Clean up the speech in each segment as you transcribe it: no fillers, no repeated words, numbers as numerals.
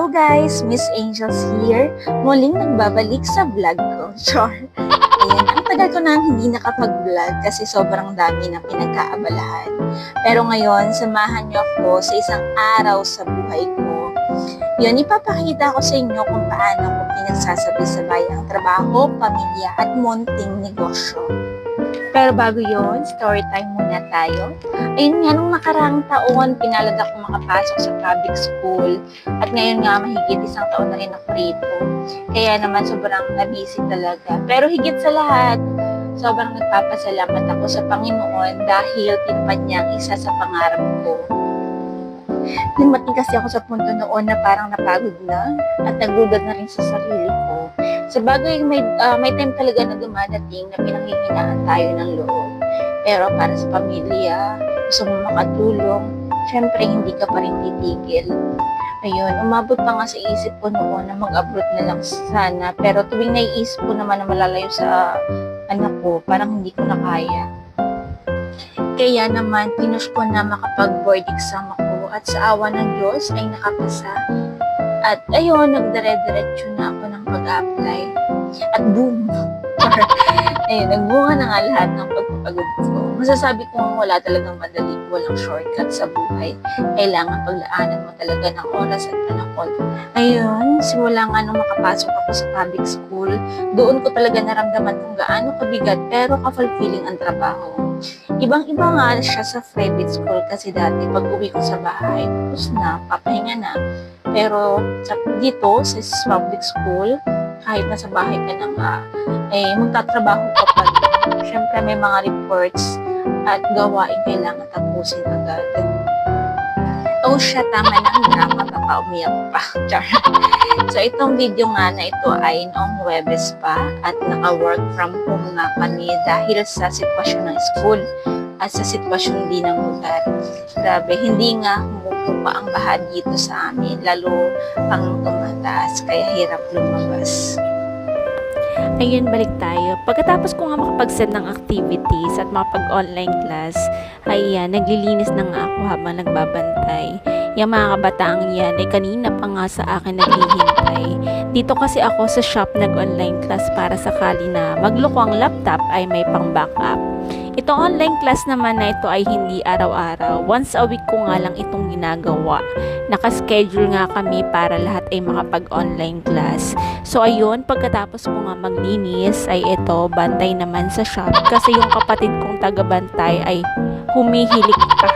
guys! Miss Angels here. Muling nagbabalik sa vlog ko. Char! Ayan, ang tagal ko na hindi nakapag-vlog kasi sobrang dami na pinagkaabalahan. Pero ngayon, samahan niyo ako sa isang araw sa buhay ko. Yun, ipapakita ko sa inyo kung paano ko pinagsasabay-sabay ang trabaho, pamilya at munting negosyo. Pero bago yon, story time muna tayo. Ayun nga, nung nakaraang taon, pinalad ako makapasok sa public school. At ngayon nga, mahigit isang taon na rin ako rito. Kaya naman, sobrang nabisi talaga. Pero higit sa lahat, sobrang nagpapasalamat ako sa Panginoon dahil tinupad niya ang isa sa pangarap ko. Dumating kasi ako sa punto noon na parang napagod na at nagduda na rin sa sarili ko. Sa bagay, may time talaga na dumadating na pinanghihinaan tayo ng loob. Pero para sa pamilya, gusto mo makatulong, syempre hindi ka pa rin titigil. Ayun, umabot pa nga sa isip ko noon na mag-abroad na lang sana. Pero tuwing naiisip ko naman na malalayo sa anak ko, parang hindi ko na kaya. Kaya naman, pinush ko na makapag-board exam ako at sa awa ng Diyos ay nakapasa. At ayun, nagdire-diretso na ako ng pag-apply. At boom! Ayun, nagbunga na nga lahat ng pagpapagod ko. Masasabi kong wala talagang madali, walang shortcut sa buhay. Kailangan paglaanan mo talaga ng oras at panahon. Ayun, simula nga nung makapasok ako sa public school, doon ko talaga naramdaman kung gaano kabigat pero ka-fulfilling ang trabaho. Ibang-iba nga siya sa private school kasi dati pag uwi ko sa bahay, tapos na, papahinga na. Pero dito sa public school, kahit nasa bahay ka na nga, magtatrabaho ka pa rin. Siyempre may mga reports at gawain kailangan tapusin agad. Oh siya, tama na ang drama, papaumiyak pa. Char. So itong video nga na ito ay noong Huwebes pa at naka-work from home nga kami dahil sa sitwasyon ng school at sa sitwasyon din ng lugar. Grabe, hindi nga humukupa ang baha dito sa amin, lalo pang tumataas, kaya hirap lumabas. Ayun, balik tayo. Pagkatapos ko nga makapag-set ng activities at makapag-online class, ay naglilinis na nga ako habang nagbabantay. Yung mga kabataang yan ay kanina pa nga sa akin naghihintay. Dito kasi ako sa shop nag-online class para sakali na magloko ang laptop ay may pang-backup. Itong online class naman na ito ay hindi araw-araw. Once a week ko nga lang itong ginagawa. Nakaschedule nga kami para lahat ay makapag-online class. So ayun, pagkatapos ko nga maglinis ay ito, bantay naman sa shop. Kasi yung kapatid kong taga-bantay ay humihilik pa.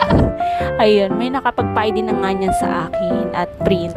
Ayun, may nakapagpay din na nga niyan sa akin at print.